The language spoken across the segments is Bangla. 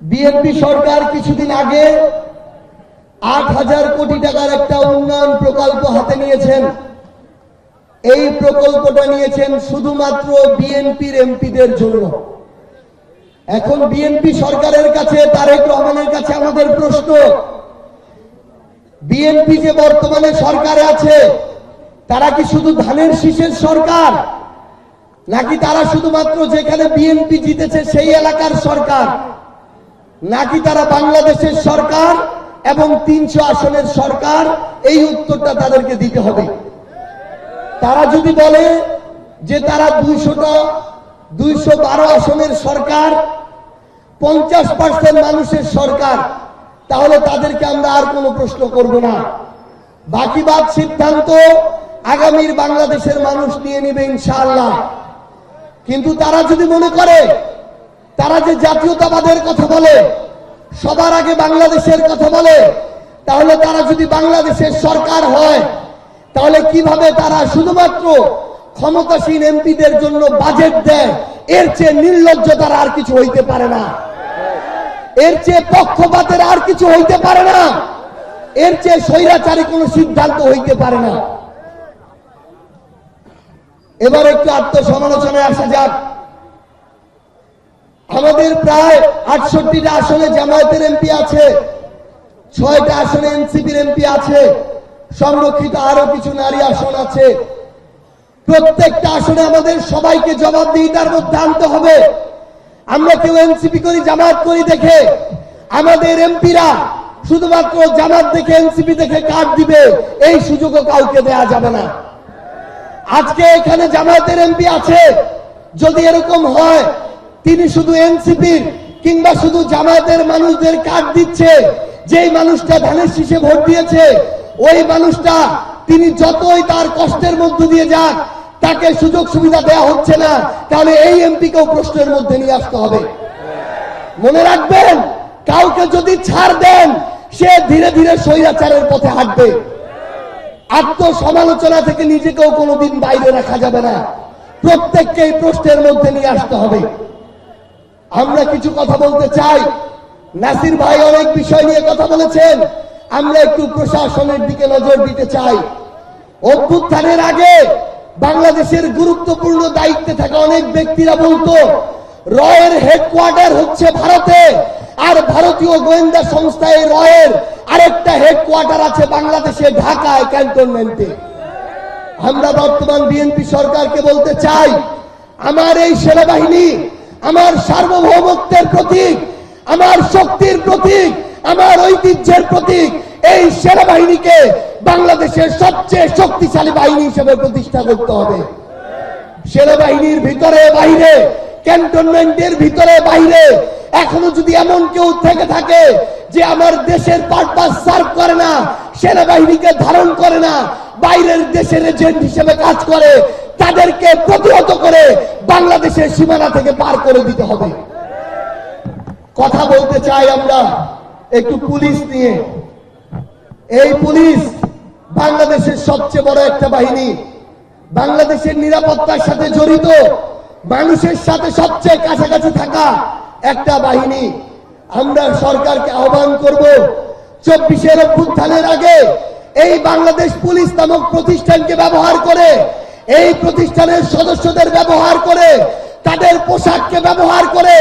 বিএনপি সরকার কিছুদিন আগে ৮,০০০ কোটি টাকার একটা উন্নয়ন প্রকল্প হাতে নিয়েছেন। এই প্রকল্পটা নিয়েছেন শুধুমাত্র বিএনপির এমপিদের জন্য। এখন বিএনপি সরকারের কাছে, তারেক রহমানের কাছে আমাদের প্রশ্ন, বিএনপি যে বর্তমানে সরকারে আছে তারা কি শুধু ধানের শীষের সরকার, নাকি তারা শুধুমাত্র যেখানে বিএনপি জিতেছে সেই এলাকার সরকার, নাকি তারা বাংলাদেশের সরকার এবং ৩০০ আসনের সরকার? এই উত্তরটা তাদেরকে দিতে হবে। তারা যদি বলে যে তারা 212 আসনের সরকার, 50% মানুষের সরকার, তাহলে তাদেরকে আমরা আর কোনো প্রশ্ন করব না। বাকি বাদ সিদ্ধান্ত আগামীর বাংলাদেশের মানুষ নিয়ে নেবে ইনশাআল্লাহ। কিন্তু তারা যদি মনে করে তারা যে জাতীয়তাবাদের কথা বলে, সবার আগে বাংলাদেশের কথা বলে, তাহলে তারা যদি বাংলাদেশের সরকার হয় তাহলে কিভাবে তারা শুধুমাত্র ক্ষমতাসীন এমপিদের জন্য বাজেট দেয়? এর চেয়ে নির্লজ্জ তারা আর কিছু হইতে পারে না, এর চেয়ে পক্ষপাতের আর কিছু হইতে পারে না, এর চেয়ে স্বৈরাচারী কোনো সিদ্ধান্ত হইতে পারে না। এবার একটু আত্মসমালোচনায় আসা যাক। আমাদের প্রায় ৬৮টা আসনে জামায়াতের এমপি আছে, ৬টা আসনে এনসিপির এমপি আছে, সংরক্ষিত আরো কিছু নারী আসন আছে। প্রত্যেকটা আসনে আমাদের সবাইকে জবাবদিহিতার মধ্যে আনতে হবে। আমরা কেউ এনসিপি করি, জামায়াত করি দেখে আমাদের এমপিরা শুধুমাত্র জামাত দেখে, এনসিপি দেখে কার্ড দিবে, এই সুযোগও কাউকে দেয়া যাবে না। আজকে এখানে জামায়াতের এমপি আছে, যদি এরকম হয় তিনি শুধু এনসিপির কিংবা শুধু জামায়াতের মানুষদের কার্ড দিচ্ছে, যেই মানুষটা ধানের শীষে ভোট দিয়েছে ওই মানুষটা তিনি যতই তার কষ্টের মধ্য দিয়ে যাক, তাকে সুযোগ সুবিধা দেয়া হচ্ছে না, তাহলে এই এমপিকেও প্রশ্নের মধ্যে নিয়ে আসতে হবে। মনে রাখবেন, কাউকে যদি ছাড় দেন সে ধীরে ধীরে স্বৈরাচারের পথে হাঁটবে। আত্মসমালোচনা থেকে নিজেকেও কোনোদিন বাইরে রাখা যাবে না, প্রত্যেককে এই প্রশ্নের মধ্যে নিয়ে আসতে হবে। আমরা কিছু কথা বলতে চাই। নাসির ভাই অনেক বিষয় নিয়ে কথা বলেছেন, আমরা একটু প্রশাসনের দিকে নজর দিতে চাই। অভ্যুত্থানের আগে বাংলাদেশের গুরুত্বপূর্ণ দায়িত্বে থাকা অনেক ব্যক্তিরা বলতো রয়ের হেডকোয়ার্টার হচ্ছে ভারতে, আর ভারতীয় গোয়েন্দা সংস্থা এই রয়ের আরেকটা হেডকোয়ার্টার আছে বাংলাদেশে, ঢাকায় ক্যান্টনমেন্টে। আমরা বর্তমান বিএনপি সরকারকে বলতে চাই, আমার এই সেনাবাহিনী আমার সার্বভৌমত্বের প্রতীক, আমার শক্তির প্রতীক, আমার ঐতিহ্যের প্রতীক। এই সেনাবাহিনীকে বাংলাদেশের সবচেয়ে শক্তিশালী বাহিনী হিসেবে প্রতিষ্ঠা করতে হবে। সেনাবাহিনীর ভিতরে বাইরে, ক্যান্টনমেন্টের ভিতরে বাইরে এখনো যদি এমন কেউ থেকে থাকে যে আমার দেশের পারপাস সার্ভ করে না, সেনাবাহিনীকে ধারণ করে না, বাইরের দেশের এজেন্ট হিসেবে কাজ করে, তাদেরকে প্রতিহত করে বাংলাদেশের সীমানা থেকে পার করে দিতে হবে। কথা বলতে চাই আমরা একটু পুলিশ নিয়ে। এই পুলিশ বাংলাদেশের সবচেয়ে বড় একটা বাহিনী, বাংলাদেশের নিরাপত্তার সাথে জড়িত, মানুষের সাথে সবচেয়ে কাছাকাছি থাকা একটা বাহিনী। আমরা সরকারকে আহ্বান করব, ২৪ অভ্যুত্থানের আগে এই বাংলাদেশ পুলিশ নামক প্রতিষ্ঠানকে ব্যবহার করে, এই প্রতিষ্ঠানের সদস্যদের ব্যবহার করে, তাদের পোশাককে ব্যবহার করে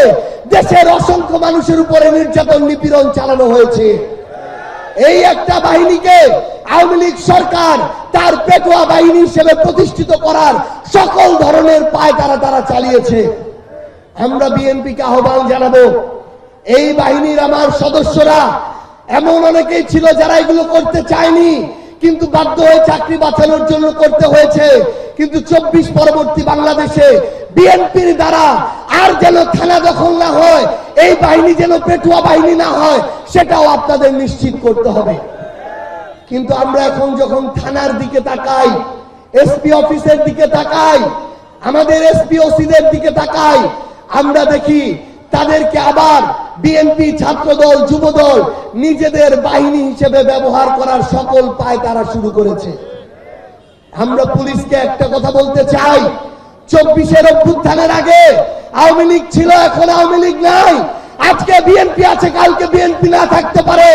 দেশের অসংখ্য মানুষের উপরে নির্যাতন নিপীড়ন চালানো হয়েছে। এই একটা বাহিনীকে আওয়ামী লীগ সরকার তার পেটোয়া বাহিনী হিসেবে প্রতিষ্ঠিত করার সকল ধরনের পায়তারা তারা চালিয়েছে। আমরা বিএনপিকে আহ্বান জানাবো, এই বাহিনীর আমার সদস্যরা এমন অনেকেই ছিল যারা এগুলো করতে চায়নি, কিন্তু বাধ্য হয়ে চাকরি বাঁচানোর জন্য করতে হয়েছে। কিন্তু ২৪ পরবর্তী বাংলাদেশে বিএনপির দ্বারা আর যেন থানা দখল না হয়, এই বাহিনী যেন পেটুয়া বাহিনী না হয়, সেটাও আপনাদের নিশ্চিত করতে হবে। কিন্তু আমরা এখন যখন থানার দিকে তাকাই, এসপি অফিসের দিকে তাকাই, আমাদের এসপি ওসিদের দিকে তাকাই, আমরা দেখি তাদেরকে আবার বিএনপি, ছাত্রদল, যুবদল নিজেদের বাহিনী হিসেবে ব্যবহার করার সকল পায় তারা শুরু করেছে। আমরা পুলিশকে একটা কথা বলতে চাই, ২৪ অভ্যুত্থানের আগে আওয়ামী লীগ ছিল, এখন আওয়ামী লীগ নাই। আজকে বিএনপি আছে, কালকে বিএনপি না থাকতে পারে।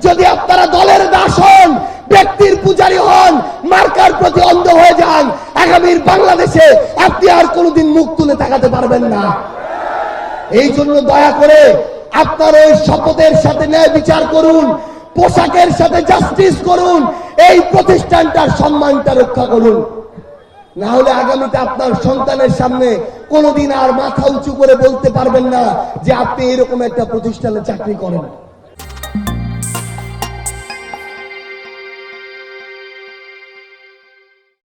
যদি আপনারা দলের দাস হন, ব্যক্তির পূজারী হন, মার্কার প্রতি অন্ধ হয়ে যান, আগামীর বাংলাদেশে আপনি আর কোনোদিন মুখ তুলে তাকাতে পারবেন না। এই জন্য দয়া করে আপনার ওই শপথের সাথে ন্যায় বিচার করুন, পোশাকের সাথে জাস্টিস করুন, এই প্রতিষ্ঠানটার সম্মানটা রক্ষা করুন। না হলে আগামীতে আপনার সন্তানের সামনে কোনোদিন আর মাথা উঁচু করে বলতে পারবেন না যে আপনি এরকম একটা প্রতিষ্ঠানে চাকরি করেন।